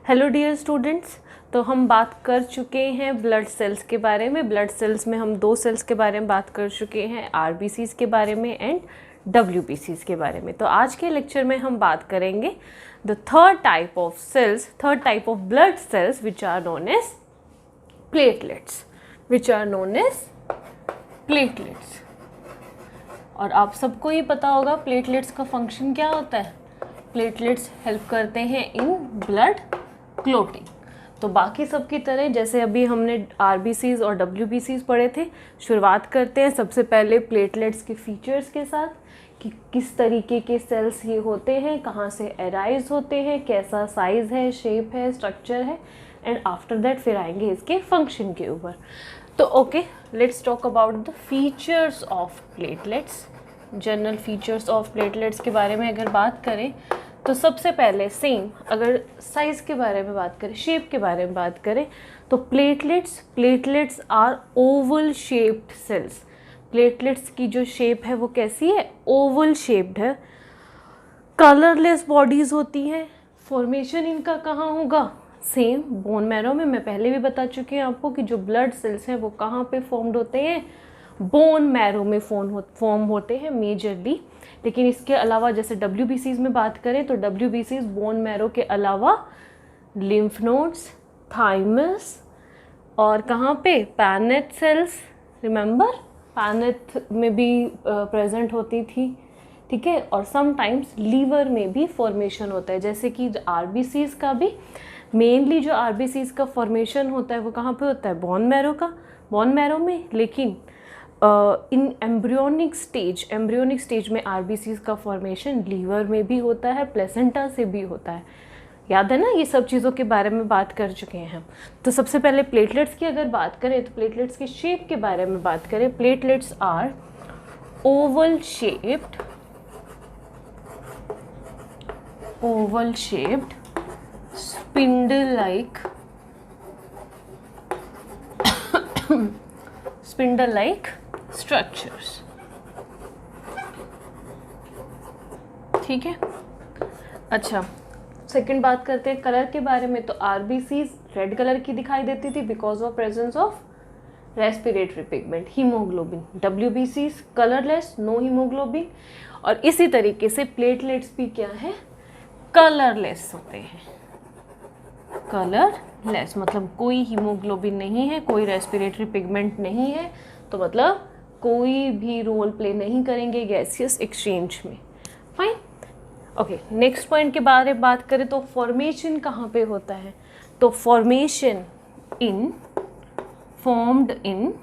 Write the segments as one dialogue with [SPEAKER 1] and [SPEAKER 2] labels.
[SPEAKER 1] Hello dear students, तो हम बात कर चुके हैं ब्लड सेल्स के बारे में। ब्लड सेल्स में हम दो सेल्स के बारे में बात कर चुके हैं, आरबीसीज के बारे में एंड डब्ल्यूबीसीज के बारे में। तो आज के लेक्चर में हम बात करेंगे the third type of blood cells which are known as platelets. और आप सबको ये पता होगा प्लेटलेट्स का फंक्शन क्या होता है। प्लेटलेट्स हेल्प करते हैं इन ब्लड क्लोटिंग। तो बाकी सब की तरह जैसे अभी हमने आरबीसीज और डब्ल्यूबीसीज पढ़े थे, शुरुआत करते हैं सबसे पहले प्लेटलेट्स के फीचर्स के साथ कि किस तरीके के सेल्स ये होते हैं, कहाँ से अराइज होते हैं, कैसा साइज़ है, शेप है, स्ट्रक्चर है, एंड आफ्टर दैट फिर आएंगे इसके फंक्शन के ऊपर। तो okay, let's talk about the features of platelets. General features of platelets के बारे में अगर बात करें तो सबसे पहले सेम, अगर साइज़ के बारे में बात करें, शेप के बारे में बात करें, तो platelets are oval shaped cells. Platelets की जो शेप है वो कैसी है, ओवल शेप्ड है। कलरलेस बॉडीज़ होती हैं। फॉर्मेशन इनका कहाँ होगा, सेम बोन मैरो में। मैं पहले भी बता चुकी हूँ आपको कि जो ब्लड सेल्स हैं वो कहाँ पे फॉर्म्ड होते हैं, बोन मैरो में फॉर्म होते हैं मेजरली। लेकिन इसके अलावा जैसे डब्ल्यूबीसीज में बात करें तो डब्ल्यूबीसीज बोन मैरो के अलावा लिम्फ नोड्स, थाइमस और कहाँ पे, पैनेट सेल्स, रिमेंबर पैनेट में भी प्रेजेंट होती थी, ठीक है। और समटाइम्स लीवर में भी फॉर्मेशन होता है। जैसे कि आरबीसीज का भी मेनली जो आरबीसीज का फॉर्मेशन होता है वो कहाँ पे होता है, बोन मैरो में। लेकिन इन एम्ब्रियोनिक स्टेज में आरबीसीज का फॉर्मेशन लीवर में भी होता है, प्लेसेंटा से भी होता है। याद है ना, ये सब चीज़ों के बारे में बात कर चुके हैं हम। तो सबसे पहले प्लेटलेट्स की अगर बात करें तो प्लेटलेट्स की शेप के बारे में बात करें। Platelets are oval shaped spindle like structures, ठीक है। अच्छा, सेकंड बात करते हैं कलर के बारे में। तो आरबीसीज रेड कलर की दिखाई देती थी because of presence of respiratory pigment, haemoglobin. डब्ल्यूबीसीज कलरलेस, नो हीमोग्लोबिन। और इसी तरीके से प्लेटलेट्स भी क्या है, कलरलेस होते हैं। कलरलेस मतलब कोई हीमोग्लोबिन नहीं है, कोई रेस्पिरेटरी पिगमेंट नहीं है, तो मतलब कोई भी रोल प्ले नहीं करेंगे गैसियस एक्सचेंज में। Fine, okay. नेक्स्ट पॉइंट के बारे में बात करें तो फॉर्मेशन कहाँ पे होता है। तो formation formed in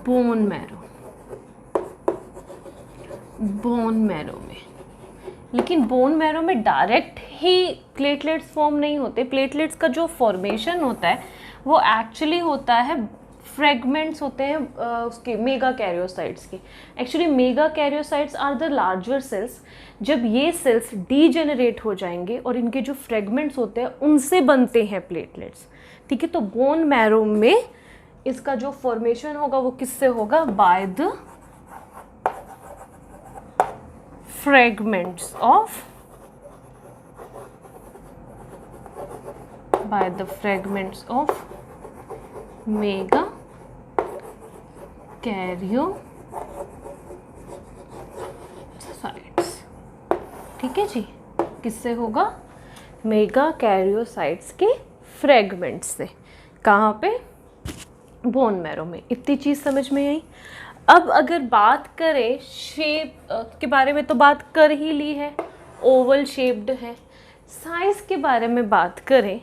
[SPEAKER 1] bone marrow में। लेकिन बोन मैरो में डायरेक्ट ही प्लेटलेट्स फॉर्म नहीं होते। प्लेटलेट्स का जो फॉर्मेशन होता है वो एक्चुअली होता है, फ्रेगमेंट्स होते हैं उसके मेगा कैरियोसाइट्स के। Actually megakaryocytes are the larger cells. जब ये सेल्स डीजेनरेट हो जाएंगे और इनके जो फ्रेगमेंट्स होते हैं उनसे बनते हैं प्लेटलेट्स, ठीक है। तो बोन मैरो में इसका जो फॉर्मेशन होगा वो किससे होगा, by the fragments of mega karyocytes, ठीक है जी। किससे होगा, मेगा कैरियोसाइट्स के फ्रेगमेंट्स से। कहाँ पे, बोन मैरो में। इतनी चीज़ समझ में आई। अब अगर बात करें शेप के बारे में तो बात कर ही ली है, ओवल शेप्ड है। साइज के बारे में बात करें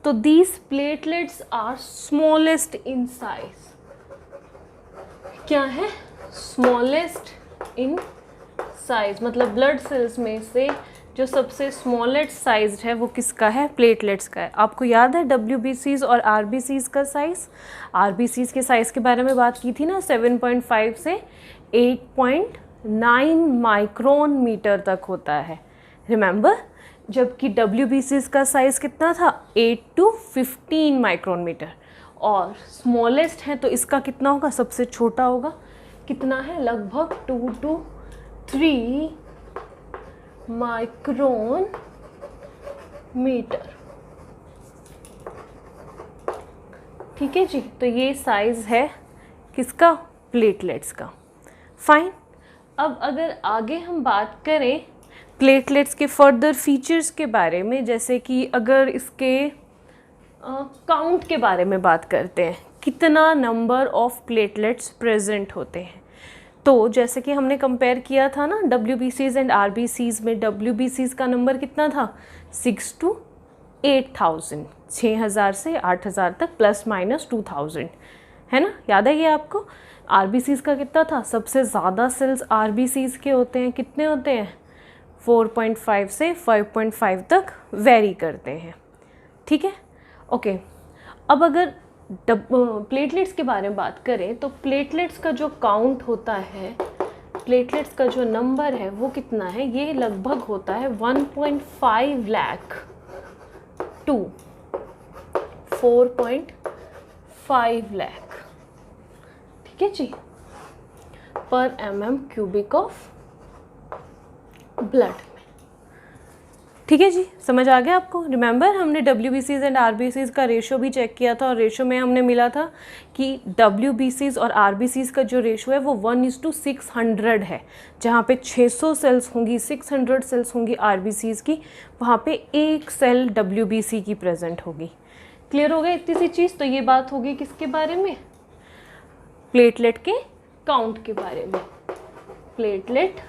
[SPEAKER 1] तो these platelets are smallest in size. क्या है, स्मॉलेस्ट इन साइज, मतलब ब्लड सेल्स में से जो सबसे स्मॉलेस्ट साइज है वो किसका है, प्लेटलेट्स का है। आपको याद है डब्ल्यूबीसीज और आरबीसीज का साइज। आरबीसीज के साइज के बारे में बात की थी ना, 7.5 से 8.9 माइक्रोन मीटर तक होता है, रिमेंबर। जबकि डब्ल्यूबीसीज का साइज कितना था, 8 to 15 माइक्रोन मीटर। और स्मॉलेस्ट है तो इसका कितना होगा, सबसे छोटा होगा, कितना है, लगभग 2 to 3 माइक्रोन मीटर। ठीक है जी, तो ये साइज है किसका? प्लेटलेट्स का। फाइन। अब अगर आगे हम बात करें प्लेटलेट्स के फर्दर फीचर्स के बारे में, जैसे कि अगर इसके काउंट के बारे में बात करते हैं, कितना नंबर ऑफ प्लेटलेट्स प्रेजेंट होते हैं, तो जैसे कि हमने कंपेयर किया था ना WBCs एंड RBCs में, WBCs का नंबर कितना था? 6 to 8,000, 6,000 से 8,000 तक, प्लस माइनस 2,000, है ना? याद है ये आपको? RBCs का कितना था? सबसे ज़्यादा सेल्स RBCs के होते हैं, कितने होते हैं? 4.5 से 5.5 तक वेरी करते हैं। ठीक है, ओके। अब अगर प्लेटलेट्स के बारे में बात करें तो प्लेटलेट्स का जो काउंट होता है, प्लेटलेट्स का जो नंबर है वो कितना है? ये लगभग होता है 1.5 लाख टू 4.5 लाख। ठीक है जी, पर mm क्यूबिक ऑफ ब्लड। ठीक है जी, समझ आ गया आपको? रिमेंबर हमने WBCs एंड RBCs का रेशो भी चेक किया था, और रेशो में हमने मिला था कि WBCs और RBCs का जो रेशो है वो 1:600 है। जहाँ पे 600 सेल्स होंगी, 600 सेल्स होंगी RBCs की, वहाँ पे एक सेल WBC की प्रेजेंट होगी। क्लियर हो गया इतनी सी चीज़? तो ये बात होगी किसके बारे में? प्लेटलेट के काउंट के बारे में। Platelet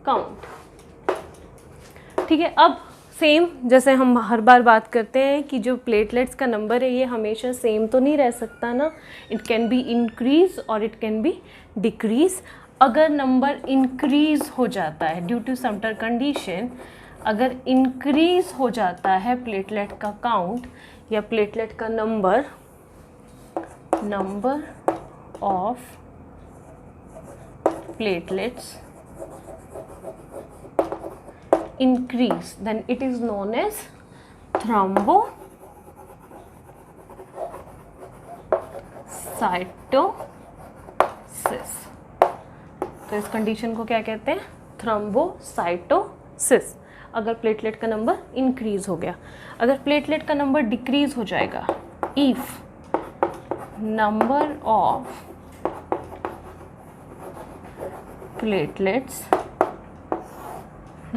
[SPEAKER 1] count. ठीक है, अब सेम जैसे हम हर बार बात करते हैं कि जो प्लेटलेट्स का नंबर है ये हमेशा सेम तो नहीं रह सकता ना, इट कैन बी इंक्रीज और इट कैन बी डिक्रीज। अगर नंबर इंक्रीज हो जाता है ड्यू टू समटर कंडीशन, अगर इंक्रीज हो जाता है प्लेटलेट का काउंट या प्लेटलेट का number of platelets increase, then it is known as thrombocytosis। तो इस कंडीशन को क्या कहते हैं? थ्रोम्बोसाइटोसिस। अगर प्लेटलेट का नंबर इंक्रीज हो गया। अगर प्लेटलेट का नंबर डिक्रीज हो जाएगा, if number of platelets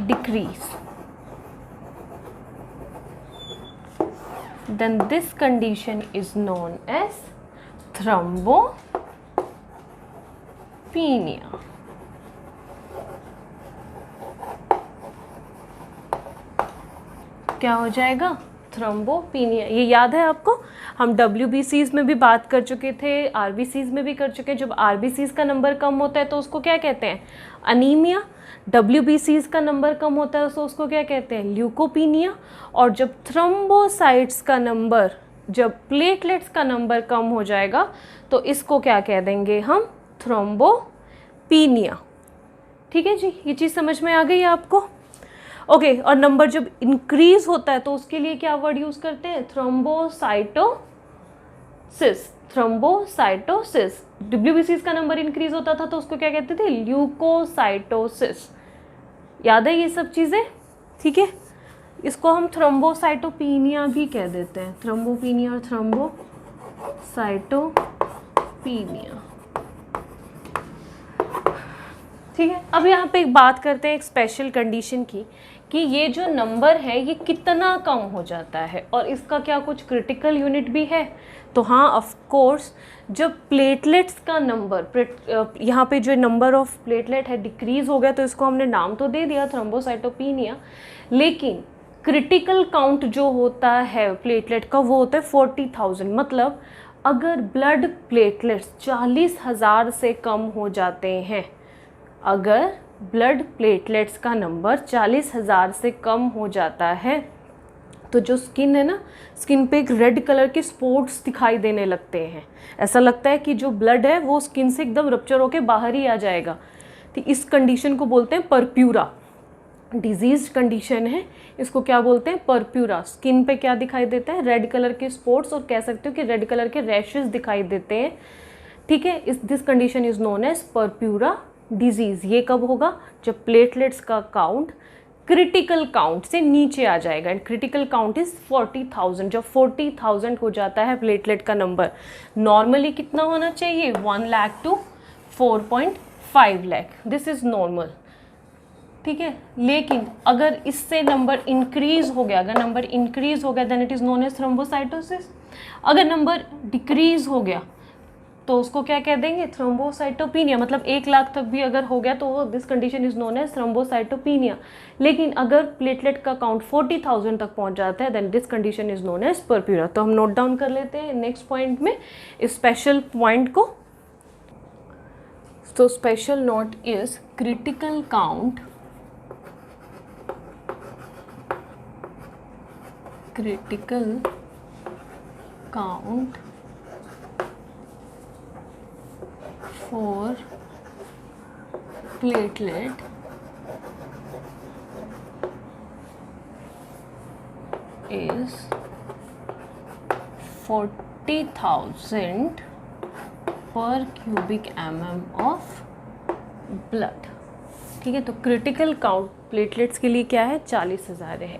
[SPEAKER 1] decrease, then this condition is known as thrombopenia। क्या हो जाएगा? थ्रोम्बोपिनिया। ये याद है आपको? हम WBCs में भी बात कर चुके थे, RBCs में भी कर चुके हैं। जब RBCs का नंबर कम होता है तो उसको क्या कहते हैं? अनीमिया। WBCs का नंबर कम होता है तो उसको क्या कहते हैं? ल्यूकोपीनिया। और जब थ्रोम्बोसाइट्स का नंबर, जब प्लेटलेट्स का नंबर कम हो जाएगा तो इसको क्या कह देंगे हम? थ्रोम्बोपीनिया। ठीक है जी, ये चीज़ समझ में आ गई आपको? ओके, और नंबर जब इंक्रीज होता है तो उसके लिए क्या वर्ड यूज करते हैं? थ्रोम्बोसाइटोसिस। थ्रोम्बोसाइटोसिस। WBCs का नंबर इंक्रीज होता था तो उसको क्या कहते थे? ल्यूकोसाइटोसिस। याद है ये सब चीज़ें? ठीक है, इसको हम थ्रोम्बोसाइटोपीनिया भी कह देते हैं। थ्रोम्बोपीनिया और थ्रोम्बोसाइटोपीनिया। ठीक है, अब यहाँ पे एक बात करते हैं एक स्पेशल कंडीशन की, कि ये जो नंबर है ये कितना कम हो जाता है, और इसका क्या कुछ क्रिटिकल यूनिट भी है? तो हाँ, ऑफ कोर्स, जब प्लेटलेट्स का नंबर, यहाँ पे जो नंबर ऑफ प्लेटलेट है डिक्रीज हो गया तो इसको हमने नाम तो दे दिया थ्रोम्बोसाइटोपीनिया, लेकिन क्रिटिकल काउंट जो होता है प्लेटलेट का वो होता है 40,000। मतलब अगर ब्लड प्लेटलेट्स 40,000 से कम हो जाते हैं, अगर ब्लड प्लेटलेट्स का नंबर 40,000 से कम हो जाता है तो जो स्किन है ना, स्किन पे एक रेड कलर के स्पॉट्स दिखाई देने लगते हैं। ऐसा लगता है कि जो ब्लड है वो स्किन से एकदम रप्चर होके बाहर ही आ जाएगा। तो इस कंडीशन को बोलते हैं परप्यूरा। डिजीज कंडीशन है, इसको क्या बोलते हैं? परप्यूरा। स्किन पे क्या दिखाई देता है? रेड कलर के स्पॉट्स, और कह सकते हो कि रेड कलर के रैशेस दिखाई देते हैं। ठीक है, this condition is known as purpura disease. ये कब होगा? जब प्लेटलेट्स का काउंट क्रिटिकल काउंट से नीचे आ जाएगा। And critical count is 40,000। जब 40,000 हो जाता है प्लेटलेट का नंबर, नॉर्मली कितना होना चाहिए? 1 lakh to 4.5 lakh, this is normal, ठीक है। लेकिन अगर इससे नंबर इंक्रीज हो गया, अगर नंबर इंक्रीज हो गया then it is known as thrombocytosis. अगर नंबर डिक्रीज हो गया तो उसको क्या कह देंगे? थ्रोम्बोसाइटोपिनिया। मतलब 1 लाख तक भी अगर हो गया तो this condition is known as thrombocytopenia. लेकिन अगर प्लेटलेट का काउंट 40,000 तक पहुंच जाता है then this condition is known as purpura. तो हम नोट डाउन कर लेते हैं नेक्स्ट पॉइंट में इस स्पेशल पॉइंट को। तो special note is critical count, critical count for platelet is 40,000 per cubic mm of blood। ठीक है, तो क्रिटिकल काउंट प्लेटलेट्स के लिए क्या है? 40,000 है।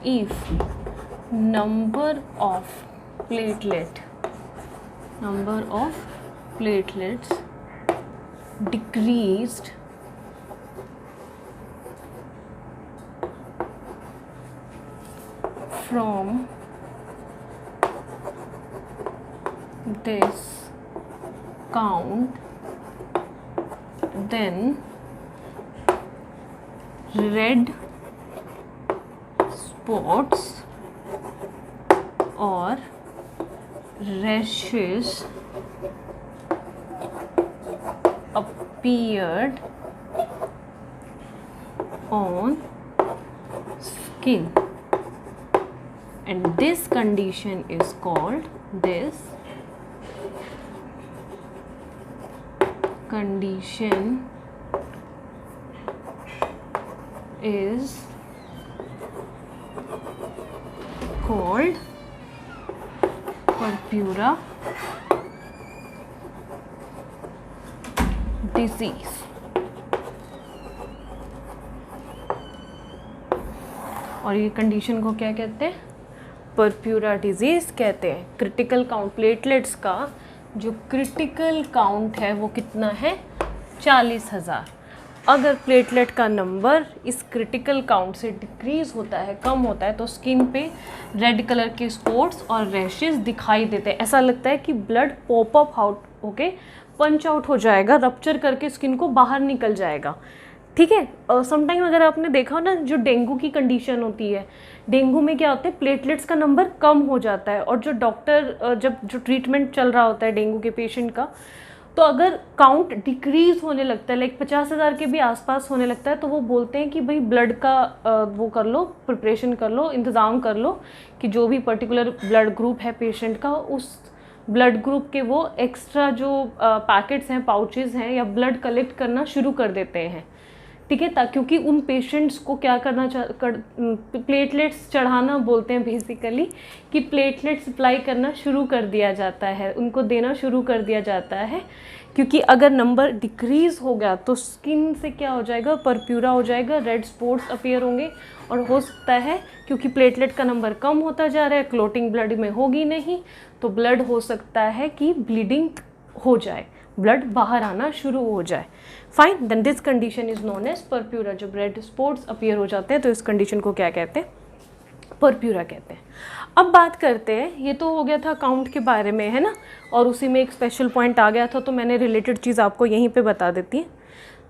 [SPEAKER 1] if number of platelets decreased from this count, then red spots or rashes appeared on skin, and this condition is called purpura disease। और ये कंडीशन को क्या कहते हैं? परप्यूरा डिजीज कहते हैं। क्रिटिकल काउंट प्लेटलेट्स का जो क्रिटिकल काउंट है वो कितना है? 40,000। अगर प्लेटलेट का नंबर इस क्रिटिकल काउंट से डिक्रीज होता है, कम होता है, तो स्किन पे रेड कलर के स्पॉट्स और रैशेस दिखाई देते हैं। ऐसा लगता है कि ब्लड पॉप अप आउट होके पंच आउट हो जाएगा, रप्चर करके स्किन को बाहर निकल जाएगा। ठीक है, समटाइम अगर आपने देखा हो ना, जो डेंगू की कंडीशन होती है, डेंगू में क्या होता है? प्लेटलेट्स का नंबर कम हो जाता है, और जो डॉक्टर जब जो ट्रीटमेंट चल रहा होता है डेंगू के पेशेंट का, तो अगर काउंट डिक्रीज होने लगता है, लाइक 50,000 के भी आसपास होने लगता है, तो वो बोलते हैं कि भाई ब्लड का वो कर लो, प्रिपरेशन कर लो, इंतज़ाम कर लो कि जो भी पर्टिकुलर ब्लड ग्रुप है पेशेंट का, उस ब्लड ग्रुप के वो एक्स्ट्रा जो पैकेट्स हैं, पाउचेस हैं, या ब्लड कलेक्ट करना शुरू कर देते हैं। ठीक है, क्योंकि उन पेशेंट्स को क्या प्लेटलेट्स चढ़ाना बोलते हैं बेसिकली, कि प्लेटलेट सप्लाई करना शुरू कर दिया जाता है, उनको देना शुरू कर दिया जाता है। क्योंकि अगर नंबर डिक्रीज़ हो गया तो स्किन से क्या हो जाएगा? परप्यूरा हो जाएगा, रेड स्पॉट्स अपीयर होंगे, और हो सकता है क्योंकि प्लेटलेट का नंबर कम होता जा रहा है, क्लोटिंग ब्लड में होगी नहीं, तो ब्लड हो सकता है कि ब्लीडिंग हो जाए, ब्लड बाहर आना शुरू हो जाए। Fine, then this condition is known as purpura. जब रेड स्पॉट्स अपीयर हो जाते हैं तो इस कंडीशन को क्या कहते हैं? परप्यूरा कहते हैं। अब बात करते हैं, ये तो हो गया था काउंट के बारे में, है ना, और उसी में एक स्पेशल पॉइंट आ गया था, तो मैंने रिलेटेड चीज़ आपको यहीं पे बता देती है।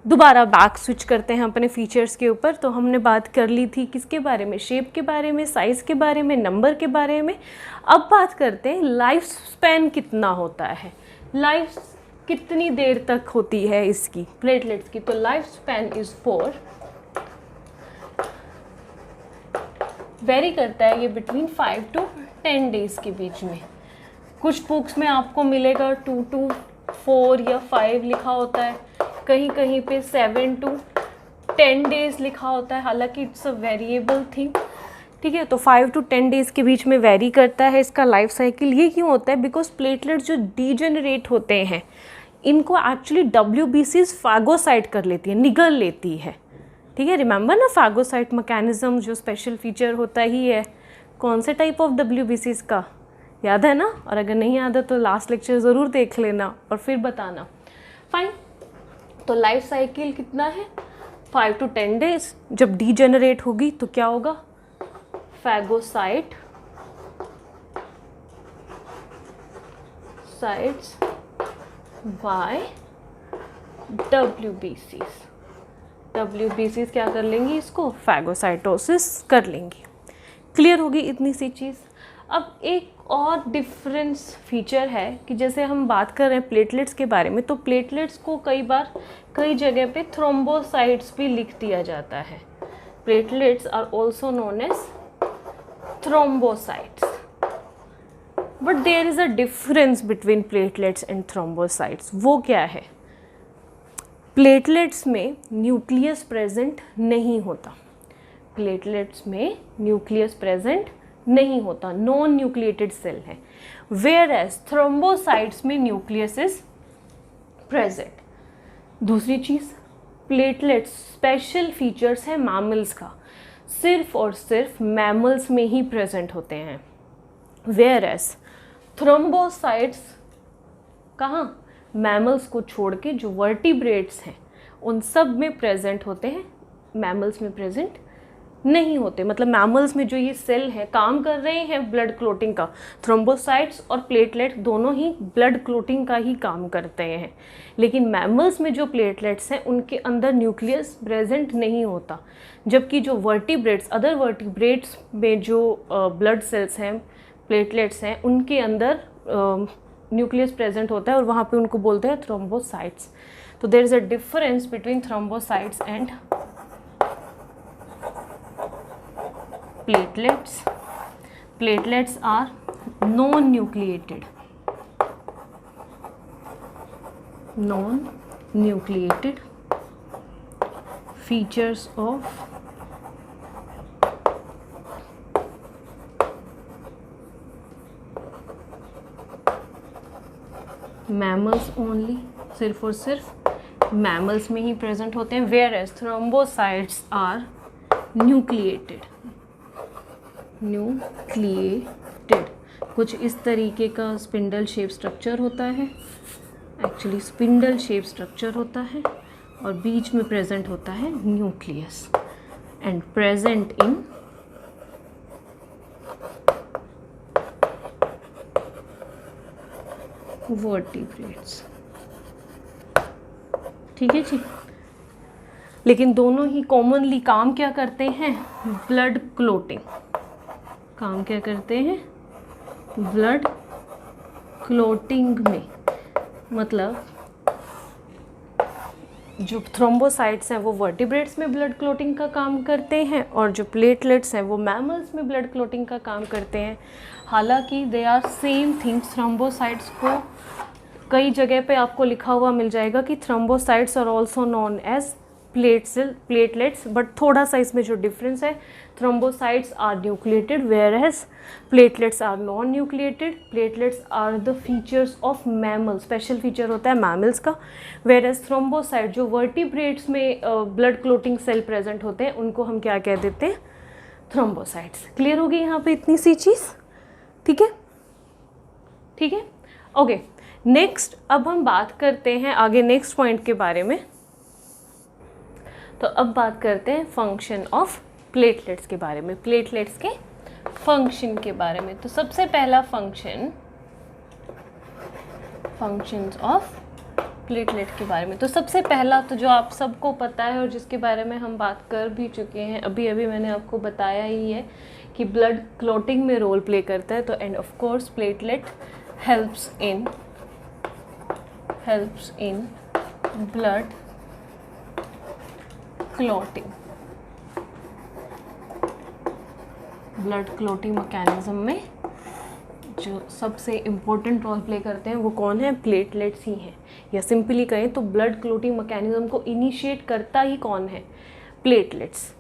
[SPEAKER 1] दोबारा बैक स्विच करते हैं अपने फीचर्स के ऊपर। तो हमने बात कर ली थी किसके बारे में? शेप के बारे में, साइज़ के बारे में, नंबर के बारे में। अब बात करते हैं लाइफ स्पैन कितना होता है, लाइफ कितनी देर तक होती है इसकी, प्लेटलेट्स की। तो लाइफ स्पैन इज 4, वेरी करता है ये बिटवीन 5 to 10 डेज़ के बीच में। कुछ बुक्स में आपको मिलेगा 2 to 4 या 5 लिखा होता है, कहीं कहीं पे 7 to 10 डेज़ लिखा होता है, हालांकि इट्स अ वेरिएबल थिंग। ठीक है, तो 5 to 10 डेज़ के बीच में वेरी करता है इसका लाइफ साइकिल। ये क्यों होता है? बिकॉज प्लेटलेट्स जो डीजेनरेट होते हैं इनको एक्चुअली WBCs फैगोसाइट कर लेती है, निगल लेती है, ठीक है। रिमेंबर ना, फैगोसाइट मैकेनिज्म जो स्पेशल फीचर होता ही है कौन से टाइप ऑफ WBCs का, याद है ना? और अगर नहीं याद है तो लास्ट लेक्चर ज़रूर देख लेना और फिर बताना। फाइन, तो लाइफ साइकिल कितना है? 5 to 10 days। जब डीजेनरेट होगी तो क्या होगा? फैगोसाइट साइट्स बाय WBCs क्या कर लेंगी? इसको फैगोसाइटोसिस कर लेंगी। क्लियर होगी इतनी सी चीज़। अब एक और डिफरेंस फीचर है कि जैसे हम बात कर रहे हैं प्लेटलेट्स के बारे में, तो प्लेटलेट्स को कई बार कई जगह पे थ्रोम्बोसाइट्स भी लिख दिया जाता है। Platelets are also known as thrombocytes, but there is a difference between platelets and thrombocytes. वो क्या है? प्लेटलेट्स में न्यूक्लियस प्रेजेंट नहीं होता, प्लेटलेट्स में न्यूक्लियस प्रेजेंट नहीं होता, नॉन न्यूक्लिएटेड सेल है। वेयर एज थ्रोम्बोसाइट्स में न्यूक्लियस इज प्रेजेंट। दूसरी चीज़, प्लेटलेट्स स्पेशल फीचर्स है मैमल्स का, सिर्फ और सिर्फ मैमल्स में ही प्रेजेंट होते हैं। वेयर एज थ्रोम्बोसाइट्स कहाँ? मैमल्स को छोड़ के जो वर्टिब्रेट्स हैं उन सब में प्रेजेंट होते हैं, मैमल्स में प्रेजेंट नहीं होते। मतलब मैमल्स में जो ये सेल हैं काम कर रहे हैं ब्लड क्लोटिंग का, थ्रोम्बोसाइट्स और प्लेटलेट दोनों ही ब्लड क्लोटिंग का ही काम करते हैं, लेकिन मैमल्स में जो प्लेटलेट्स हैं उनके अंदर न्यूक्लियस प्रेजेंट नहीं होता। जबकि जो वर्टिब्रेट्स, अदर वर्टिब्रेट्स में जो ब्लड सेल्स हैं, प्लेटलेट्स हैं, उनके अंदर न्यूक्लियस प्रेजेंट होता है और वहाँ पे उनको बोलते हैं थ्रोम्बोसाइट्स। तो there is a difference between thrombocytes and platelets. Platelets are non-nucleated features of mammals only, सिर्फ और सिर्फ मैमल्स में ही प्रेजेंट होते हैं। whereas thrombocytes are nucleated. कुछ इस तरीके का स्पिंडल शेप स्ट्रक्चर होता है, एक्चुअली स्पिंडल शेप स्ट्रक्चर होता है और बीच में प्रेजेंट होता है nucleus and present in vertebrates. ठीक है जी। लेकिन दोनों ही कॉमनली काम क्या करते हैं? Blood clotting. काम क्या करते हैं? ब्लड क्लोटिंग में। मतलब जो थ्रोम्बोसाइट्स हैं वो वर्टिब्रेट्स में ब्लड क्लोटिंग का काम करते हैं और जो प्लेटलेट्स हैं वो मैमल्स में ब्लड क्लोटिंग का काम करते हैं। हालांकि they are same things. Thrombocytes को कई जगह पे आपको लिखा हुआ मिल जाएगा कि thrombocytes are also known as platelets, but थोड़ा सा इसमें जो डिफरेंस है, thrombocytes are nucleated whereas platelets are non nucleated. Platelets are the features of mammal, special feature होता है मैमल्स का। वेयर एज थ्रोम्बोसाइट जो वर्टिब्रेट्स में ब्लड क्लोटिंग सेल प्रेजेंट होते हैं उनको हम क्या कह देते हैं? थ्रोम्बोसाइट्स। क्लियर होगी यहाँ पे इतनी सी चीज़? ठीक है, ठीक है, ओके। नेक्स्ट अब हम बात करते हैं आगे नेक्स्ट पॉइंट के बारे में। तो अब बात करते हैं फंक्शन ऑफ प्लेटलेट्स के बारे में, प्लेटलेट्स के फंक्शन के बारे में। तो सबसे पहला फंक्शंस ऑफ प्लेटलेट के बारे में, तो सबसे पहला तो जो आप सबको पता है और जिसके बारे में हम बात कर भी चुके हैं, अभी अभी मैंने आपको बताया ही है कि ब्लड क्लोटिंग में रोल प्ले करता है। तो end of course platelet helps in blood clotting. Blood clotting mechanism में जो सबसे इम्पोर्टेंट रोल प्ले करते हैं वो कौन है? प्लेटलेट्स ही हैं। या सिंपली कहें तो ब्लड क्लोटिंग मैकेनिज्म को इनिशिएट करता ही कौन है? प्लेटलेट्स।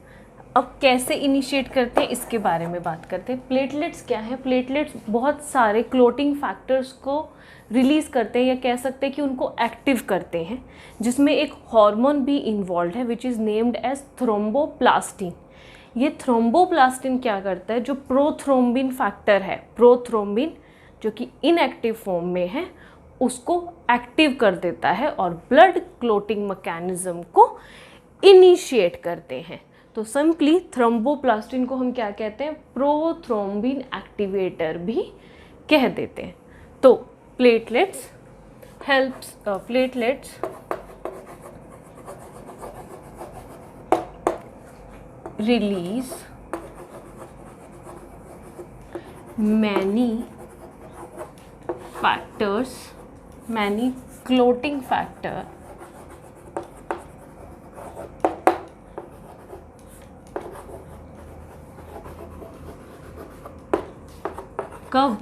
[SPEAKER 1] अब कैसे इनिशिएट करते हैं इसके बारे में बात करते हैं। प्लेटलेट्स क्या है? प्लेटलेट्स बहुत सारे क्लोटिंग फैक्टर्स को रिलीज़ करते हैं, या कह सकते हैं कि उनको एक्टिव करते हैं, जिसमें एक हार्मोन भी इन्वॉल्व है which is named as thromboplastin. ये थ्रोम्बोप्लास्टिन क्या करता है? जो प्रोथ्रोम्बिन फैक्टर है, प्रोथ्रोम्बिन जो कि इनएक्टिव फॉर्म में है, उसको एक्टिव कर देता है और ब्लड क्लोटिंग मैकेनिज्म को इनिशिएट करते हैं। तो सिंपली थ्रोम्बोप्लास्टिन को हम क्या कहते हैं? प्रोथ्रोम्बिन एक्टिवेटर भी कह देते हैं। तो platelets release many clotting factor कब?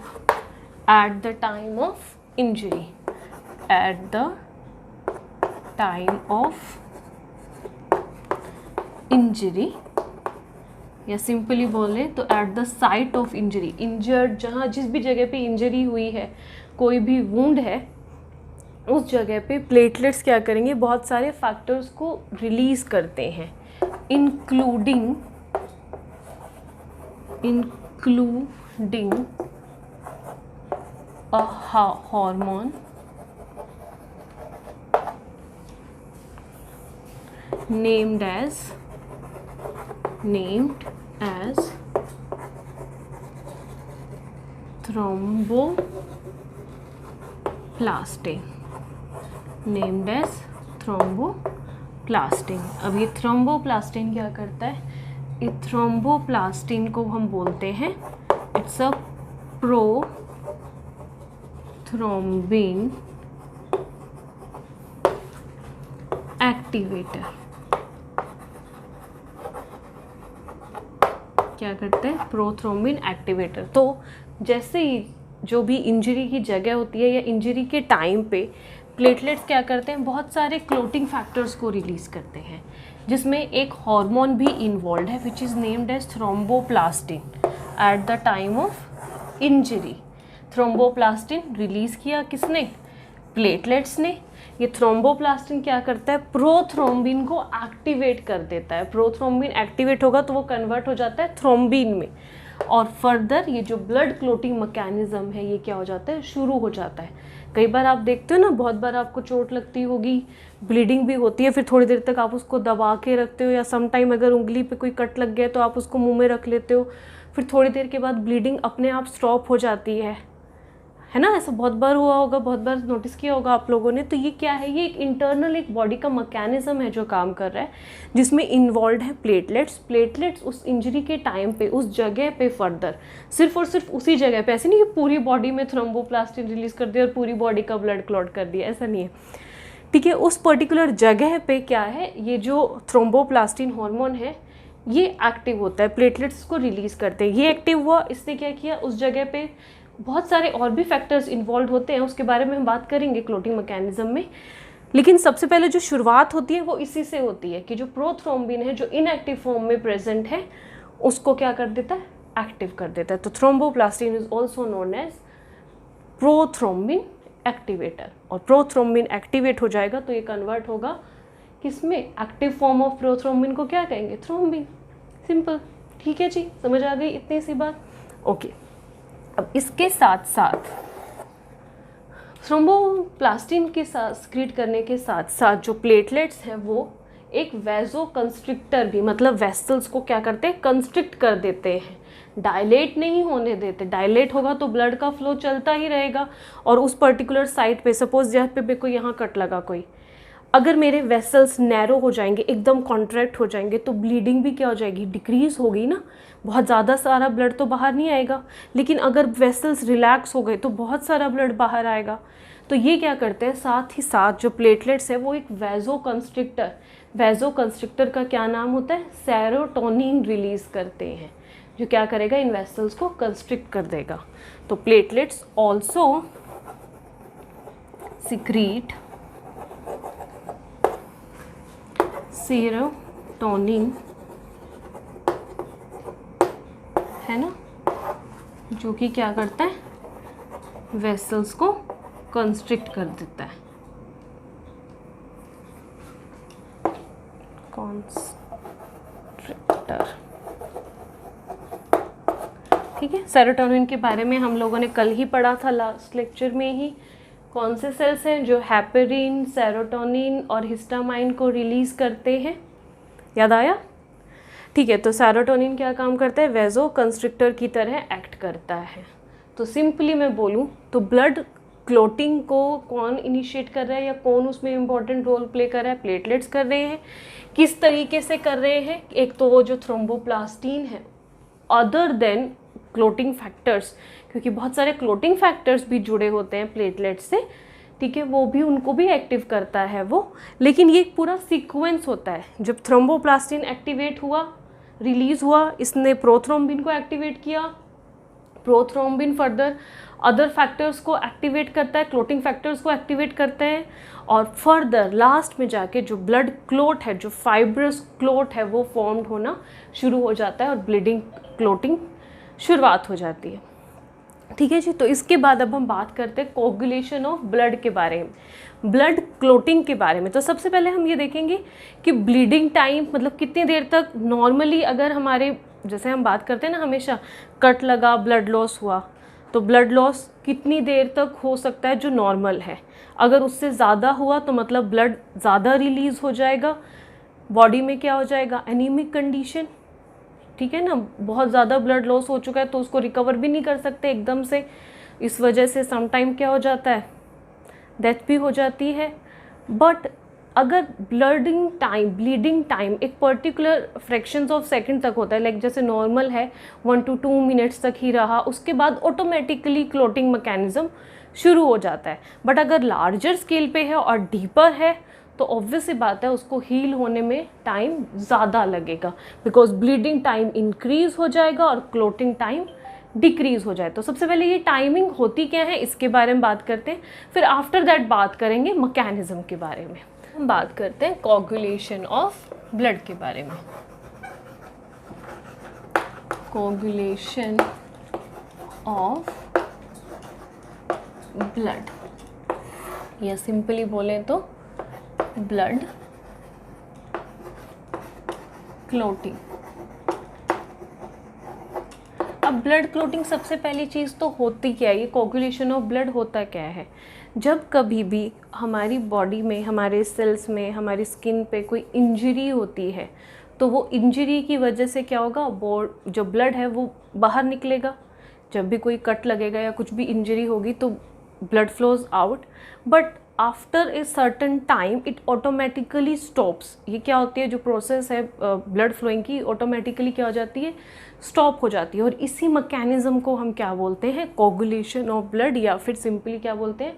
[SPEAKER 1] at the time of injury, at the time of injury, या सिंपली बोले तो at the site of injury. Injured, जहाँ जिस भी जगह पे इंजरी हुई है, कोई भी वुंड है, उस जगह पे प्लेटलेट्स क्या करेंगे? बहुत सारे फैक्टर्स को रिलीज करते हैं, including a hormone named as thromboplastin, अब ये थ्रोम्बोप्लास्टिन क्या करता है? इस थ्रोम्बोप्लास्टिन को हम बोलते हैं इट्स अ प्रोथ्रोम्बिन एक्टिवेटर। क्या करते हैं? Prothrombin activator. तो जैसे ही जो भी इंजरी की जगह होती है या इंजरी के टाइम पे प्लेटलेट्स क्या करते हैं? बहुत सारे क्लोटिंग फैक्टर्स को रिलीज करते हैं, जिसमें एक हार्मोन भी इन्वॉल्व है which is named as thromboplastin. At the time of injury thromboplastin release किया किसने? प्लेटलेट्स ने। ये थ्रोम्बोप्लास्टिन क्या करता है? प्रोथ्रोम्बिन को एक्टिवेट कर देता है। प्रोथ्रोम्बिन एक्टिवेट होगा तो वो कन्वर्ट हो जाता है थ्रोम्बिन में, और फर्दर ये जो ब्लड क्लोटिंग मैकेनिज्म है ये क्या हो जाता है? शुरू हो जाता है। कई बार आप देखते हो ना, बहुत बार आपको चोट लगती होगी, ब्लीडिंग भी होती है, फिर थोड़ी देर तक आप उसको दबा के रखते हो, या सम टाइम अगर उंगली पे कोई कट लग गया तो आप उसको मुंह में रख लेते हो, फिर थोड़ी देर के बाद ब्लीडिंग अपने आप स्टॉप हो जाती है ना? ऐसा बहुत बार हुआ होगा, बहुत बार नोटिस किया होगा आप लोगों ने। तो ये क्या है? ये एक इंटरनल एक बॉडी का मैकेनिज्म है जो काम कर रहा है, जिसमें इन्वॉल्व है प्लेटलेट्स उस इंजरी के टाइम पे उस जगह पे फर्दर सिर्फ और सिर्फ उसी जगह पे, ऐसे नहीं कि पूरी बॉडी में थ्रोम्बोप्लास्टिन रिलीज कर दिया और पूरी बॉडी का ब्लड क्लॉट कर दिया, ऐसा नहीं है। ठीक है, उस पर्टिकुलर जगह पे क्या है? ये जो थ्रोम्बोप्लास्टिन हार्मोन है ये एक्टिव होता है, प्लेटलेट्स को रिलीज करते हैं। ये एक्टिव हुआ, इसने क्या किया? उस जगह पे बहुत सारे और भी फैक्टर्स इन्वॉल्व होते हैं, उसके बारे में हम बात करेंगे क्लोटिंग मैकेनिज्म में। लेकिन सबसे पहले जो शुरुआत होती है वो इसी से होती है कि जो प्रोथ्रोम्बिन है जो इनएक्टिव फॉर्म में प्रेजेंट है उसको क्या कर देता है? एक्टिव कर देता है। तो thromboplastin is also known as prothrombin activator. और प्रोथ्रोम्बिन एक्टिवेट हो जाएगा तो ये कन्वर्ट होगा किसमें? एक्टिव फॉर्म ऑफ प्रोथ्रोम्बिन को क्या कहेंगे? थ्रोम्बिन। सिंपल। ठीक है जी, समझ आ गई इतनी सी बात? ओके। अब इसके साथ साथ थ्रोम्बोप्लास्टिन के साथ सक्रीट करने के साथ साथ जो प्लेटलेट्स हैं वो एक वैजो कंस्ट्रिक्टर भी, मतलब वेसल्स को क्या करते हैं? कंस्ट्रिक्ट कर देते हैं, डायलेट नहीं होने देते। डायलेट होगा तो ब्लड का फ्लो चलता ही रहेगा, और उस पर्टिकुलर साइट पे सपोज जहाँ पे कोई यहाँ कट लगा कोई, अगर मेरे वेसल्स नैरो हो जाएंगे, एकदम कॉन्ट्रैक्ट हो जाएंगे, तो ब्लीडिंग भी क्या हो जाएगी? डिक्रीज होगी ना। बहुत ज़्यादा सारा ब्लड तो बाहर नहीं आएगा, लेकिन अगर वेसल्स रिलैक्स हो गए तो बहुत सारा ब्लड बाहर आएगा। तो ये क्या करते हैं? साथ ही साथ जो प्लेटलेट्स है वो एक वैजो कंस्ट्रिक्टर का क्या नाम होता है? सेरोटोनिन रिलीज करते हैं, जो क्या करेगा? इन वेसल्स को कंस्ट्रिक्ट कर देगा। तो प्लेटलेट्स ऑल्सो सिक्रीट सेरोटोनिन जो कि क्या करता है, वेसल्स को कंस्ट्रिक्ट कर देता है। कॉन्स्ट्रिक्टर, ठीक है। सेरोटोनिन के बारे में हम लोगों ने कल ही पढ़ा था, लास्ट लेक्चर में ही। कौन से सेल्स हैं जो हेपेरिन, सेरोटोनिन और हिस्टामाइन को रिलीज करते हैं, याद आया? ठीक है, तो सेरोटोनिन क्या काम करता है, वेजो कंस्ट्रिक्टर की तरह एक्ट करता है। तो सिंपली मैं बोलूँ तो ब्लड क्लोटिंग को कौन इनिशिएट कर रहा है या कौन उसमें इम्पॉर्टेंट रोल प्ले कर रहा है, प्लेटलेट्स कर रहे हैं। किस तरीके से कर रहे हैं, एक तो वो जो थ्रोम्बोप्लास्टिन है, अदर देन क्लोटिंग फैक्टर्स, क्योंकि बहुत सारे क्लोटिंग फैक्टर्स भी जुड़े होते हैं प्लेटलेट से, ठीक है, वो भी उनको भी एक्टिव करता है वो। लेकिन ये एक पूरा सीक्वेंस होता है। जब थ्रोम्बोप्लास्टिन एक्टिवेट हुआ, रिलीज हुआ, इसने प्रोथ्रोम्बिन को एक्टिवेट किया, प्रोथ्रोम्बिन फर्दर अदर फैक्टर्स को एक्टिवेट करता है, क्लोटिंग फैक्टर्स को एक्टिवेट करते हैं, और फर्दर लास्ट में जाके जो ब्लड क्लोट है, जो फाइब्रस क्लोट है, वो फॉर्म्ड होना शुरू हो जाता है और ब्लीडिंग क्लोटिंग शुरुआत हो जाती है। ठीक है जी। तो इसके बाद अब हम बात करते हैं कोगुलेशन ऑफ ब्लड के बारे में, ब्लड क्लोटिंग के बारे में। तो सबसे पहले हम ये देखेंगे कि ब्लीडिंग टाइम मतलब कितनी देर तक नॉर्मली, अगर हमारे जैसे हम बात करते हैं ना हमेशा, कट लगा, ब्लड लॉस हुआ, तो ब्लड लॉस कितनी देर तक हो सकता है जो नॉर्मल है। अगर उससे ज़्यादा हुआ तो मतलब ब्लड ज़्यादा रिलीज़ हो जाएगा, बॉडी में क्या हो जाएगा, एनीमिक कंडीशन, ठीक है ना। बहुत ज़्यादा ब्लड लॉस हो चुका है तो उसको रिकवर भी नहीं कर सकते एकदम से, इस वजह से सम टाइम क्या हो जाता है, डेथ भी हो जाती है। बट अगर ब्लीडिंग टाइम एक पर्टिकुलर फ्रैक्शंस ऑफ सेकंड तक होता है, लाइक जैसे नॉर्मल है 1 to 2 मिनट्स तक ही रहा, उसके बाद ऑटोमेटिकली क्लोटिंग मैकेनिज्म शुरू हो जाता है। बट अगर लार्जर स्केल पे है और डीपर है तो ऑब्वियस सी बात है उसको हील होने में टाइम ज़्यादा लगेगा, बिकॉज ब्लीडिंग टाइम इंक्रीज हो जाएगा और क्लोटिंग टाइम डिक्रीज हो जाए। तो सबसे पहले ये टाइमिंग होती क्या है इसके बारे में बात करते हैं, फिर आफ्टर दैट बात करेंगे मैकेनिज्म के बारे में। हम बात करते हैं कोगुलेशन ऑफ ब्लड के बारे में। कोगुलेशन ऑफ ब्लड, या सिंपली बोले तो ब्लड क्लोटिंग। अब ब्लड क्लोटिंग सबसे पहली चीज़ तो होती क्या है, ये कोगुलेशन ऑफ ब्लड होता क्या है। जब कभी भी हमारी बॉडी में, हमारे सेल्स में, हमारी स्किन पे कोई इंजरी होती है तो वो इंजरी की वजह से क्या होगा, जो ब्लड है वो बाहर निकलेगा। जब भी कोई कट लगेगा या कुछ भी इंजरी होगी तो blood flows out, but after a certain time it automatically stops. ये क्या होती है, जो प्रोसेस है ब्लड फ्लोइंग की, ऑटोमेटिकली क्या हो जाती है, स्टॉप हो जाती है। और इसी मैकेनिज्म को हम क्या बोलते हैं, कोगुलेशन ऑफ ब्लड, या फिर सिंपली क्या बोलते हैं,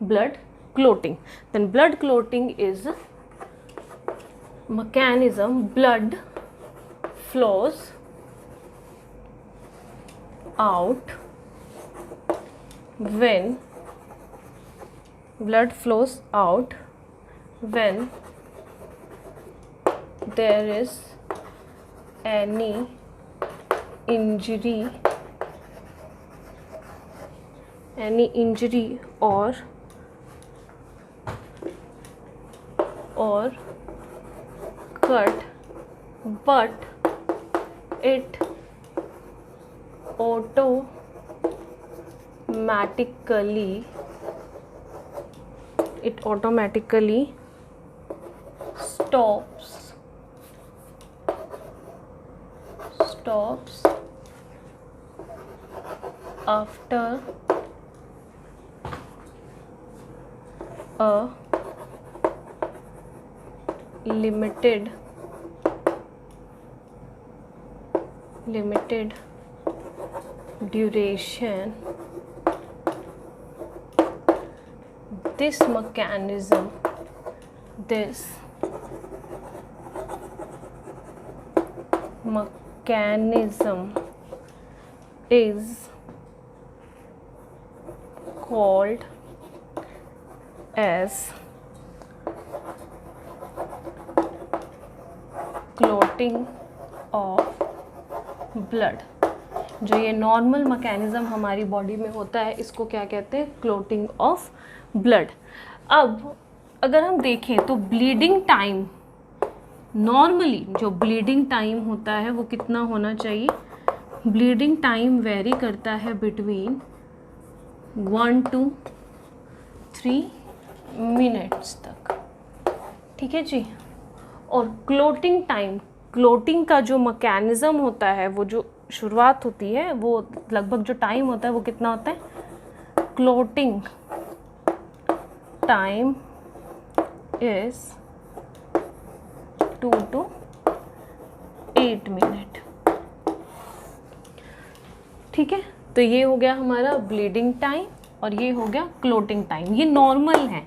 [SPEAKER 1] blood clotting. Then blood clotting is mechanism blood flows out when blood flows out when there is any injury or cut, but it automatically stops after a limited duration. This mechanism is called as clotting of blood. जो ये normal mechanism हमारी body में होता है इसको क्या कहते हैं, क्लोटिंग ऑफ ब्लड। अब अगर हम देखें तो ब्लीडिंग टाइम, नॉर्मली जो ब्लीडिंग टाइम होता है वो कितना होना चाहिए, ब्लीडिंग टाइम वेरी करता है बिटवीन 1 to 3 मिनट्स तक, ठीक है जी। और क्लोटिंग टाइम, क्लोटिंग का जो मैकेनिज्म होता है, वो जो शुरुआत होती है, वो लगभग जो टाइम होता है वो कितना होता है, clotting time is 2 to 8 minute, ठीक है। तो ये हो गया हमारा ब्लीडिंग टाइम और ये हो गया क्लोटिंग टाइम, ये नॉर्मल है,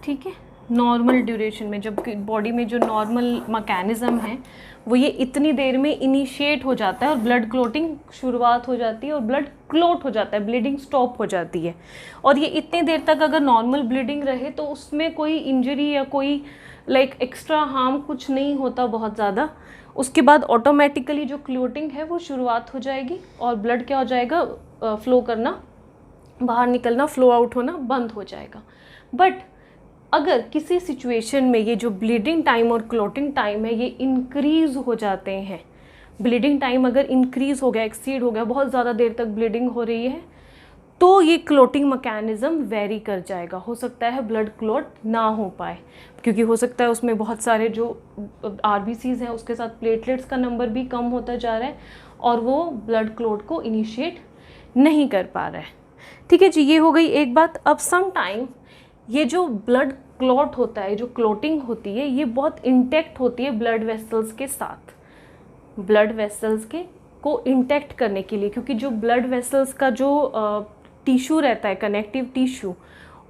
[SPEAKER 1] ठीक है। नॉर्मल ड्यूरेशन में, जब बॉडी में जो नॉर्मल मैकेनिज्म है वो ये इतनी देर में इनिशिएट हो जाता है और ब्लड क्लोटिंग शुरुआत हो जाती है और ब्लड क्लोट हो जाता है, ब्लीडिंग स्टॉप हो जाती है। और ये इतनी देर तक अगर नॉर्मल ब्लीडिंग रहे तो उसमें कोई इंजरी या कोई एक्स्ट्रा हार्म कुछ नहीं होता बहुत ज़्यादा। उसके बाद ऑटोमेटिकली जो क्लोटिंग है वो शुरुआत हो जाएगी और ब्लड क्या हो जाएगा, फ्लो करना, बाहर निकलना, फ्लो आउट होना बंद हो जाएगा। बट अगर किसी सिचुएशन में ये जो ब्लीडिंग टाइम और क्लोटिंग टाइम है ये इंक्रीज़ हो जाते हैं, ब्लीडिंग टाइम अगर इंक्रीज़ हो गया, एक्सीड हो गया, बहुत ज़्यादा देर तक ब्लीडिंग हो रही है, तो ये क्लोटिंग मैकेनिज्म वेरी कर जाएगा। हो सकता है ब्लड क्लोट ना हो पाए, क्योंकि हो सकता है उसमें बहुत सारे जो आरबीसीज हैं उसके साथ प्लेटलेट्स का नंबर भी कम होता जा रहा है और वो ब्लड क्लोट को इनिशिएट नहीं कर पा रहा है, ठीक है जी। ये हो गई एक बात। अब सम टाइम ये जो ब्लड क्लॉट होता है, जो क्लोटिंग होती है, ये बहुत इंटैक्ट होती है ब्लड वेसल्स के साथ, ब्लड वेसल्स के को इंटैक्ट करने के लिए, क्योंकि जो ब्लड वेसल्स का जो टिश्यू रहता है, कनेक्टिव टिश्यू,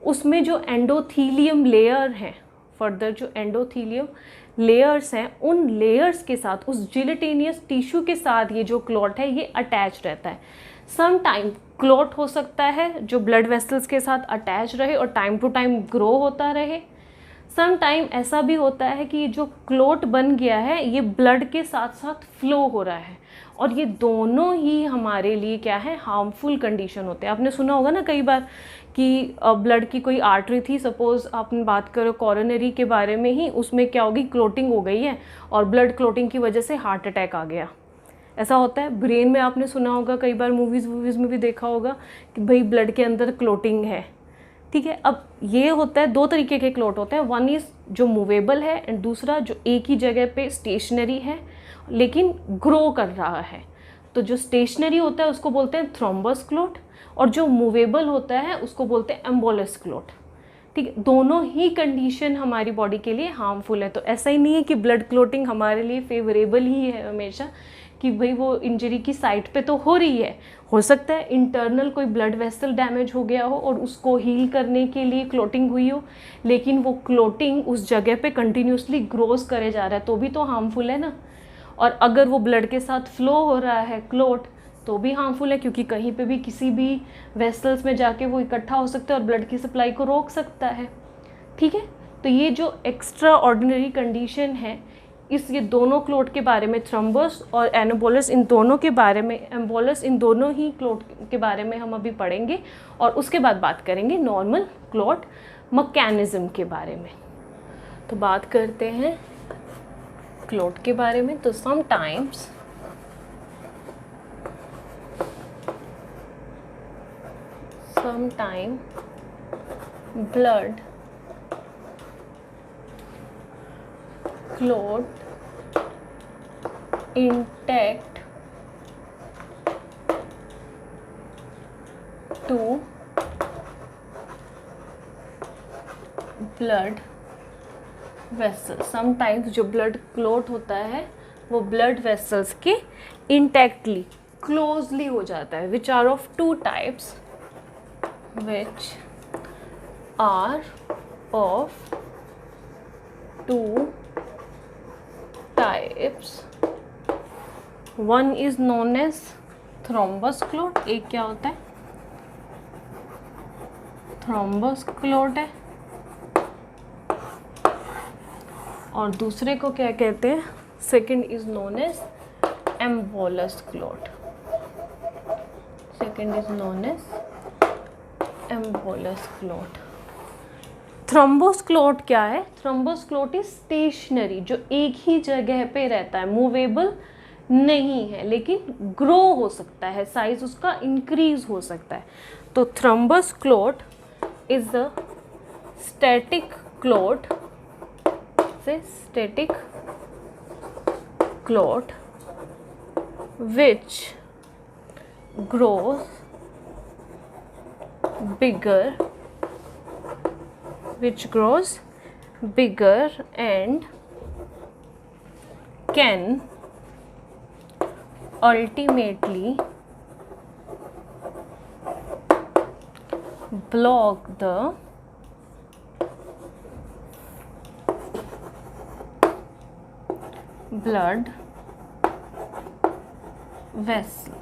[SPEAKER 1] उसमें जो एंडोथीलियम लेयर है, फर्दर जो एंडोथीलियम लेयर्स हैं, उन लेयर्स के साथ, उस जिलेटिनियस टिश्यू के साथ ये जो क्लॉट है ये अटैच रहता है। सम टाइम क्लॉट हो सकता है जो ब्लड वेसल्स के साथ अटैच रहे और टाइम टू टाइम ग्रो होता रहे। सम टाइम ऐसा भी होता है कि ये जो क्लॉट बन गया है ये ब्लड के साथ साथ फ्लो हो रहा है, और ये दोनों ही हमारे लिए क्या है, हार्मफुल कंडीशन होते हैं। आपने सुना होगा ना कई बार कि ब्लड की कोई आर्टरी थी, सपोज आपने बात करो कोरोनरी के बारे में ही, उसमें क्या होगी, क्लोटिंग हो गई है और ब्लड क्लोटिंग की वजह से हार्ट अटैक आ गया। ऐसा होता है। ब्रेन में आपने सुना होगा, कई बार मूवीज़ में भी देखा होगा कि भाई ब्लड के अंदर क्लोटिंग है, ठीक है। अब ये होता है, दो तरीके के क्लोट होते हैं, वन इज़ जो मूवेबल है एंड दूसरा जो एक ही जगह पे स्टेशनरी है लेकिन ग्रो कर रहा है। तो जो स्टेशनरी होता है उसको बोलते हैं थ्रोम्बस क्लोट और जो मूवेबल होता है उसको बोलते हैं एम्बोलस क्लोट, ठीक है। दोनों ही कंडीशन हमारी बॉडी के लिए हार्मफुल है। तो ऐसा ही नहीं है कि ब्लड क्लोटिंग हमारे लिए फेवरेबल ही है हमेशा, कि भाई वो इंजरी की साइट पे तो हो रही है, हो सकता है इंटरनल कोई ब्लड वेसल डैमेज हो गया हो और उसको हील करने के लिए क्लोटिंग हुई हो, लेकिन वो क्लोटिंग उस जगह पे कंटिन्यूसली ग्रोस करे जा रहा है तो भी तो हार्मफुल है ना। और अगर वो ब्लड के साथ फ्लो हो रहा है क्लोट तो भी हार्मफुल है, क्योंकि कहीं पे भी किसी भी वेसल्स में जाके वो इकट्ठा हो सकता है और ब्लड की सप्लाई को रोक सकता है, ठीक है। तो ये जो एक्स्ट्रा ऑर्डिनरी कंडीशन है, ये दोनों क्लोट के बारे में, थ्रोम्बस और एम्बोलस इन दोनों के बारे में, एम्बोलस इन दोनों ही क्लोट के बारे में हम अभी पढ़ेंगे और उसके बाद बात करेंगे नॉर्मल क्लोट मैकेनिज्म के बारे में। तो बात करते हैं क्लोट के बारे में। तो sometimes blood clot intact to blood vessels। Sometimes जो ब्लड क्लोट होता है वो ब्लड वेसल्स के इंटैक्टली क्लोजली हो जाता है, which are of two types, which are of two types। One is known as thrombus clot, एक क्या होता है, thrombus clot है, और दूसरे को क्या कहते हैं, second is known as embolus clot। second is known as embolus clot. Thrombus clot क्या है? थ्रोम्बोस क्लॉट इज स्टेशनरी, जो एक ही जगह पे रहता है, मूवेबल नहीं है, लेकिन ग्रो हो सकता है, साइज उसका इंक्रीज हो सकता है. तो thrombus clot is the static clot, से static clot which grows bigger and can ultimately block the blood vessels.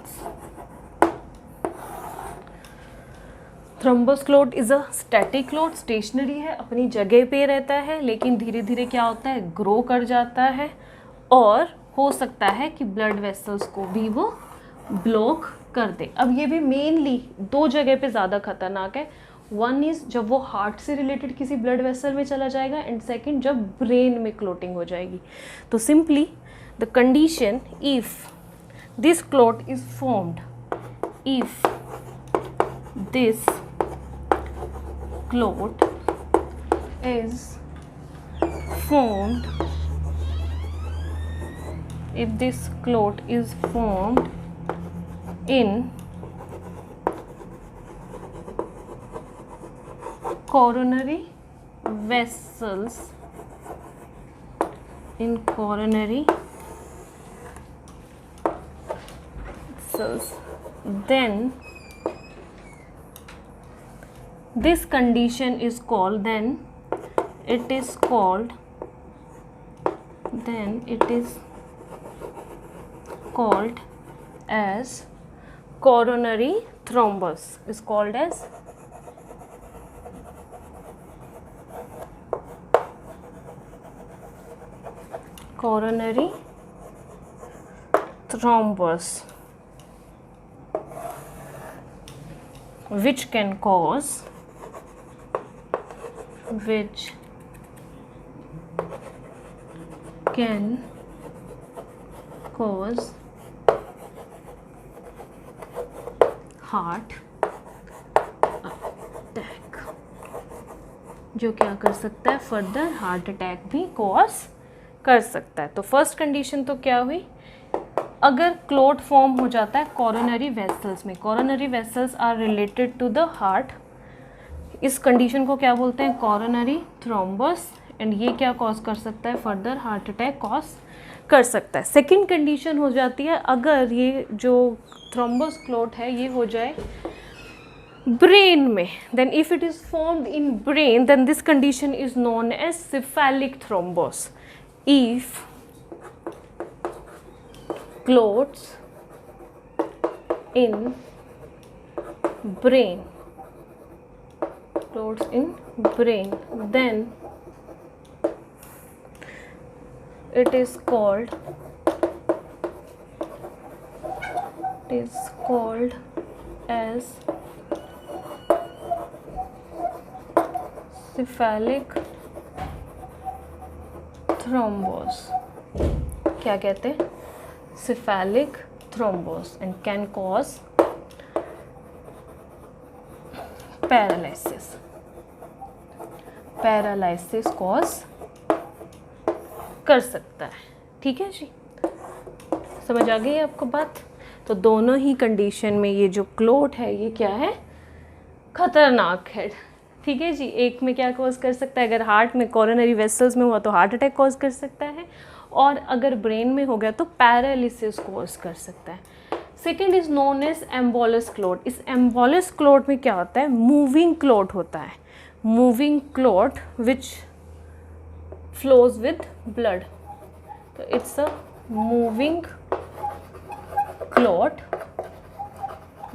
[SPEAKER 1] Thrombus clot is a static clot, stationary है, अपनी जगह पे रहता है, लेकिन धीरे धीरे क्या होता है, ग्रो कर जाता है, और हो सकता है कि ब्लड वेसल्स को भी वो ब्लॉक कर दे. अब ये भी मेनली दो जगह पे ज़्यादा खतरनाक है. वन इज़ जब वो हार्ट से रिलेटेड किसी ब्लड वेसल में चला जाएगा, एंड सेकेंड जब ब्रेन में क्लोटिंग हो जाएगी. तो simply the condition if this clot is formed, if this clot is formed, if this clot is formed in coronary vessels, in coronary then this condition is called, then it is called as coronary thrombus, is called as coronary thrombus, which can cause heart attack, जो क्या कर सकता है, further heart attack भी cause कर सकता है. तो फर्स्ट कंडीशन तो क्या हुई, अगर क्लॉट फॉर्म हो जाता है कोरोनरी वेसल्स में, coronary vessels are related to the heart, इस कंडीशन को क्या बोलते हैं, कोरोनरी थ्रोम्बस, एंड ये क्या कॉज कर सकता है, फर्दर हार्ट अटैक कॉज कर सकता है. सेकंड कंडीशन हो जाती है, अगर ये जो थ्रोम्बस क्लॉट है ये हो जाए ब्रेन में, then if it is formed in brain, then this condition is known as cephalic thrombus. If clots in brain, then it is called as cephalic thrombus. क्या कहते हैं, cephalic thrombus, and can cause paralysis. cause कर सकता है. ठीक है जी, समझ आ गई है आपको बात. तो दोनों ही कंडीशन में ये जो क्लॉट है ये क्या है, खतरनाक है. ठीक है जी, एक में क्या कॉज कर सकता है, अगर हार्ट में कोरोनरी वेसल्स में हुआ तो हार्ट अटैक कॉज कर सकता है, और अगर ब्रेन में हो गया तो पैरालिसिस कॉज कर सकता है. Second is known as embolus clot. इस एम्बोलस क्लॉट में क्या होता है, मूविंग क्लॉट होता है, moving clot which flows with blood. तो it's a moving clot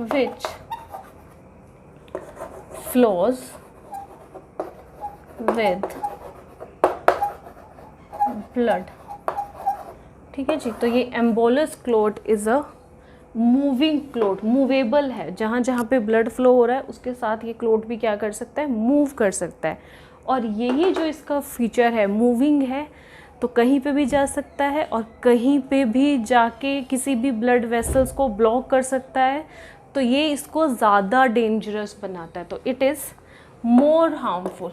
[SPEAKER 1] which flows with blood. ठीक है जी, तो ये embolus clot is a moving clot, movable है, जहाँ जहाँ पे ब्लड फ्लो हो रहा है उसके साथ ये क्लोट भी क्या कर सकता है, मूव कर सकता है। और यही जो इसका फीचर है, मूविंग है, तो कहीं पे भी जा सकता है और कहीं पे भी जाके किसी भी ब्लड वेसल्स को ब्लॉक कर सकता है, तो ये इसको ज़्यादा डेंजरस बनाता है। तो it is more harmful,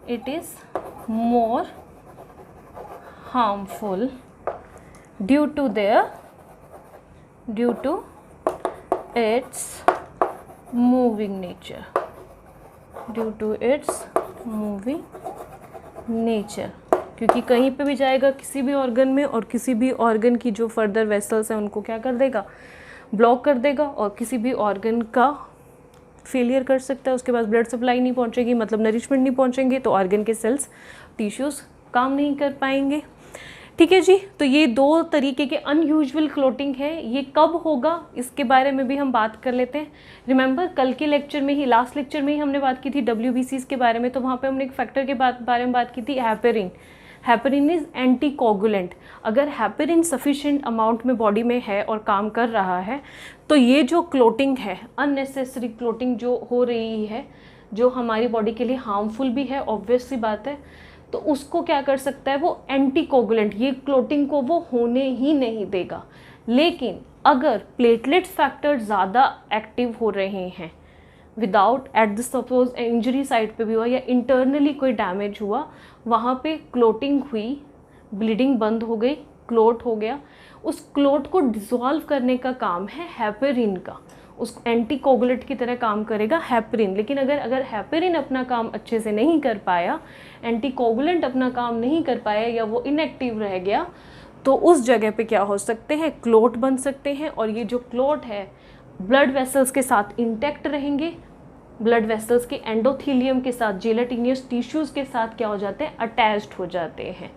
[SPEAKER 1] it is more harmful due to its moving nature, due to its moving nature, क्योंकि कहीं पे भी जाएगा किसी भी ऑर्गन में और किसी भी ऑर्गन की जो फर्दर वेसल्स हैं उनको क्या कर देगा, ब्लॉक कर देगा और किसी भी ऑर्गन का फेलियर कर सकता है। उसके बाद ब्लड सप्लाई नहीं पहुंचेगी, मतलब नरिशमेंट नहीं पहुंचेंगे, तो ऑर्गन के सेल्स टिश्यूज़ काम नहीं कर पाएंगे। ठीक है जी, तो ये दो तरीके के अनयूजुअल क्लोटिंग है। ये कब होगा इसके बारे में भी हम बात कर लेते हैं। रिमेंबर कल के लेक्चर में ही, लास्ट लेक्चर में ही हमने बात की थी WBCs के बारे में, तो वहाँ पे हमने एक फैक्टर के बारे में बात की थी, हैपेरिन। Heparin is anticoagulant. अगर हैपेरिन सफिशिएंट अमाउंट में बॉडी में है और काम कर रहा है, तो ये जो क्लोटिंग है, अननेसेसरी क्लोटिंग जो हो रही है, जो हमारी बॉडी के लिए हार्मफुल भी है, ऑब्वियस सी बात है, तो उसको क्या कर सकता है, वो एंटीकोगुलेंट, ये क्लोटिंग को वो होने ही नहीं देगा। लेकिन अगर प्लेटलेट्स फैक्टर ज़्यादा एक्टिव हो रहे हैं, without at the suppose injury site पे भी हुआ या इंटरनली कोई डैमेज हुआ, वहाँ पे क्लोटिंग हुई, ब्लीडिंग बंद हो गई, क्लोट हो गया, उस क्लोट को डिसॉल्व करने का काम है हैपेरिन का, उस एंटीकोगुलेंट की तरह काम करेगा हैपेरिन। लेकिन अगर हैपेरिन अपना काम अच्छे से नहीं कर पाया, एंटीकोगुलेंट अपना काम नहीं कर पाया या वो इनएक्टिव रह गया, तो उस जगह पे क्या हो सकते हैं, क्लोट बन सकते हैं। और ये जो क्लोट है ब्लड वेसल्स के साथ इंटैक्ट रहेंगे, ब्लड वेसल्स के एंडोथीलियम के साथ, जेलेटिनियस टिश्यूज़ के साथ क्या हो जाते हैं, अटैच्ड हो जाते हैं।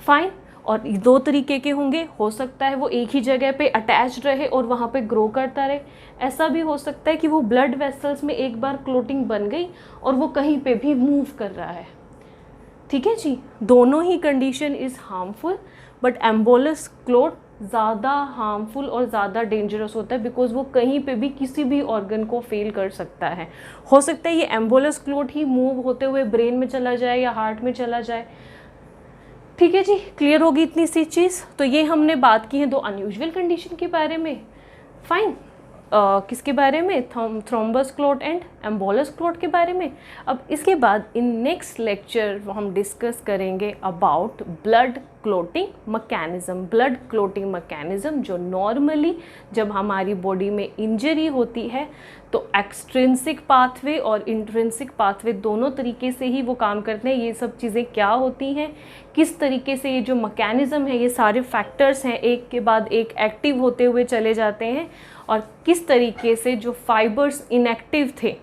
[SPEAKER 1] फाइन। और दो तरीके के होंगे, हो सकता है वो एक ही जगह पे अटैच्ड रहे और वहाँ पे ग्रो करता रहे। ऐसा भी हो सकता है कि वो ब्लड वेसल्स में एक बार क्लोटिंग बन गई और वो कहीं पे भी मूव कर रहा है। ठीक है जी, दोनों ही condition is harmful, but embolus clot ज़्यादा हार्मफुल और ज़्यादा डेंजरस होता है, बिकॉज वो कहीं पे भी किसी भी ऑर्गन को फेल कर सकता है। हो सकता है ये एम्बोलस क्लोट ही मूव होते हुए ब्रेन में चला जाए या हार्ट में चला जाए। ठीक है जी, क्लियर होगी इतनी सी चीज़। तो ये हमने बात की है दो अनयूजुअल कंडीशन के बारे में। फाइन। किसके बारे में, thrombus clot and embolus clot के बारे में। अब इसके बाद इन नेक्स्ट लेक्चर हम डिस्कस करेंगे about blood clotting mechanism. Blood clotting mechanism जो नॉर्मली जब हमारी बॉडी में इंजरी होती है तो एक्सट्रिंसिक पाथवे और इंट्रिंसिक पाथवे दोनों तरीके से ही वो काम करते हैं। ये सब चीज़ें क्या होती हैं, किस तरीके से ये जो मैकेनिज़्म है, ये सारे फैक्टर्स हैं एक के बाद एक एक्टिव होते हुए चले जाते हैं, और किस तरीके से जो फाइबर्स इनएक्टिव थे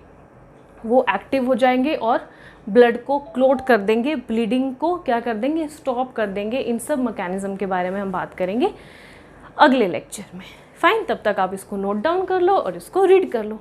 [SPEAKER 1] वो एक्टिव हो जाएंगे और ब्लड को क्लोट कर देंगे, ब्लीडिंग को क्या कर देंगे, स्टॉप कर देंगे। इन सब मैकेनिज़्म के बारे में हम बात करेंगे अगले लेक्चर में। फाइन, तब तक आप इसको नोट डाउन कर लो और इसको रीड कर लो।